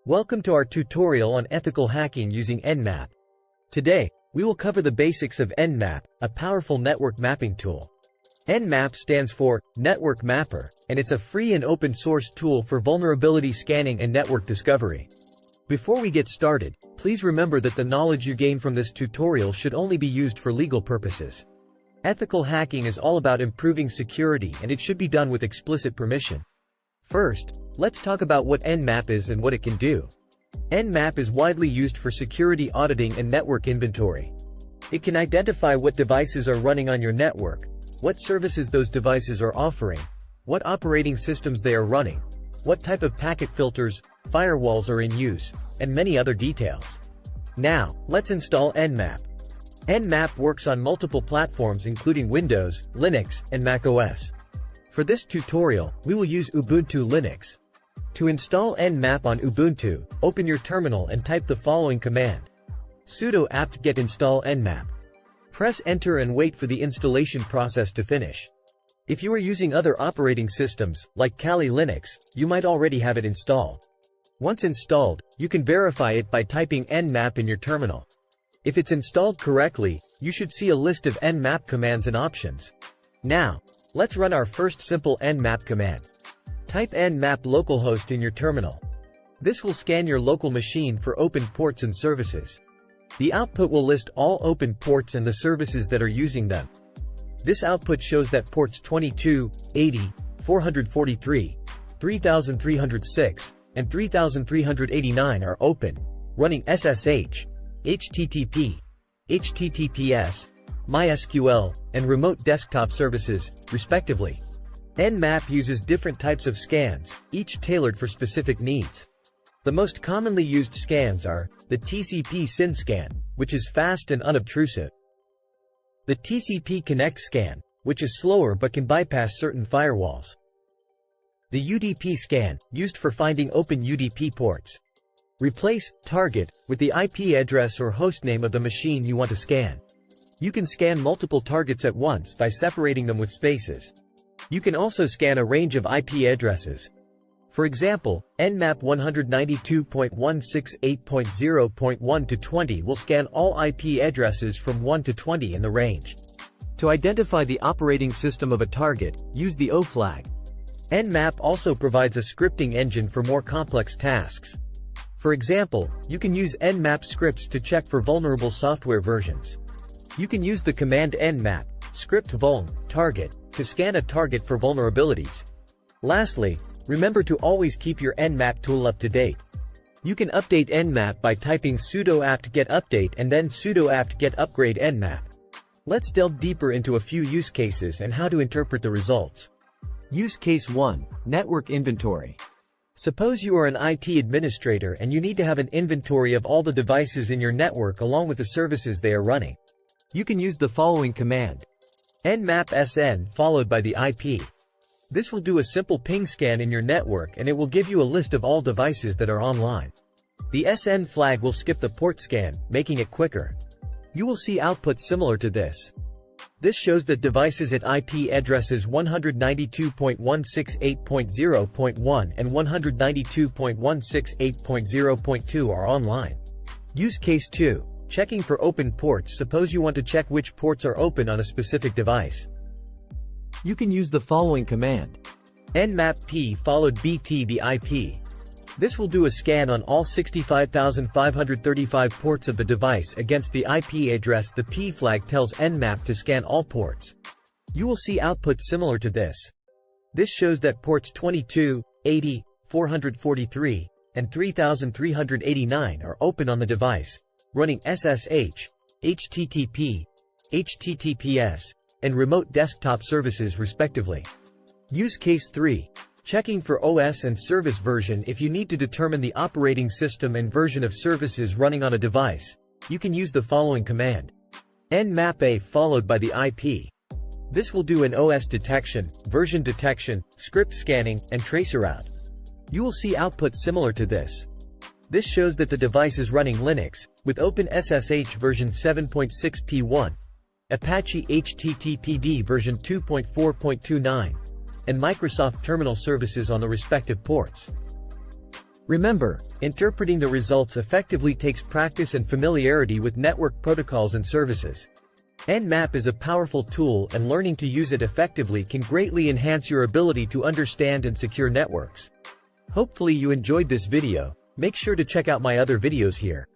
Welcome to our tutorial on ethical hacking using Nmap. Today, we will cover the basics of Nmap, a powerful network mapping tool. Nmap stands for Network Mapper, and it's a free and open source tool for vulnerability scanning and network discovery. Before we get started, please remember that the knowledge you gain from this tutorial should only be used for legal purposes. Ethical hacking is all about improving security, and it should be done with explicit permission. First, let's talk about what Nmap is and what it can do. Nmap is widely used for security auditing and network inventory. It can identify what devices are running on your network, what services those devices are offering, what operating systems they are running, what type of packet filters, firewalls are in use, and many other details. Now, let's install Nmap. Nmap works on multiple platforms including Windows, Linux, and macOS. For this tutorial, we will use Ubuntu Linux. To install Nmap on Ubuntu, open your terminal and type the following command: sudo apt-get install nmap. Press enter and wait for the installation process to finish. If you are using other operating systems, like Kali Linux, you might already have it installed. Once installed, you can verify it by typing nmap in your terminal. If it's installed correctly, you should see a list of Nmap commands and options. Now, let's run our first simple Nmap command. Type nmap localhost in your terminal. This will scan your local machine for open ports and services. The output will list all open ports and the services that are using them. This output shows that ports 22, 80, 443, 3306, and 3389 are open, running SSH, HTTP, HTTPS, MySQL, and remote desktop services, respectively. Nmap uses different types of scans, each tailored for specific needs. The most commonly used scans are the TCP SYN scan, which is fast and unobtrusive; the TCP Connect scan, which is slower but can bypass certain firewalls; the UDP scan, used for finding open UDP ports. Replace target with the IP address or hostname of the machine you want to scan. You can scan multiple targets at once by separating them with spaces. You can also scan a range of IP addresses. For example, Nmap 192.168.0.1 to 20 will scan all IP addresses from 1 to 20 in the range. To identify the operating system of a target, use the O flag. Nmap also provides a scripting engine for more complex tasks. For example, you can use Nmap scripts to check for vulnerable software versions. You can use the command nmap script vuln target to scan a target for vulnerabilities. Lastly, remember to always keep your Nmap tool up to date. You can update Nmap by typing sudo apt-get update and then sudo apt-get upgrade Nmap. Let's delve deeper into a few use cases and how to interpret the results. Use case 1, network inventory. Suppose you are an IT administrator and you need to have an inventory of all the devices in your network along with the services they are running. You can use the following command: nmap sn followed by the IP. This will do a simple ping scan in your network and it will give you a list of all devices that are online. The SN flag will skip the port scan, making it quicker. You will see output similar to this. This shows that devices at IP addresses 192.168.0.1 and 192.168.0.2 are online. Use case 2. Checking for open ports. Suppose you want to check which ports are open on a specific device. You can use the following command: nmap p followed bt the IP. This will do a scan on all 65,535 ports of the device against the IP address. The P flag tells Nmap to scan all ports. You will see output similar to this. This shows that ports 22, 80, 443, and 3389 are open on the device, running SSH, HTTP, HTTPS, and remote desktop services respectively. Use case 3. Checking for OS and service version. If you need to determine the operating system and version of services running on a device, you can use the following command: Nmap A followed by the IP. This will do an OS detection, version detection, script scanning, and traceroute. You will see output similar to this. This shows that the device is running Linux, with OpenSSH version 7.6p1, Apache HTTPD version 2.4.29, and Microsoft Terminal services on the respective ports. Remember, interpreting the results effectively takes practice and familiarity with network protocols and services. Nmap is a powerful tool, and learning to use it effectively can greatly enhance your ability to understand and secure networks. Hopefully you enjoyed this video. Make sure to check out my other videos here.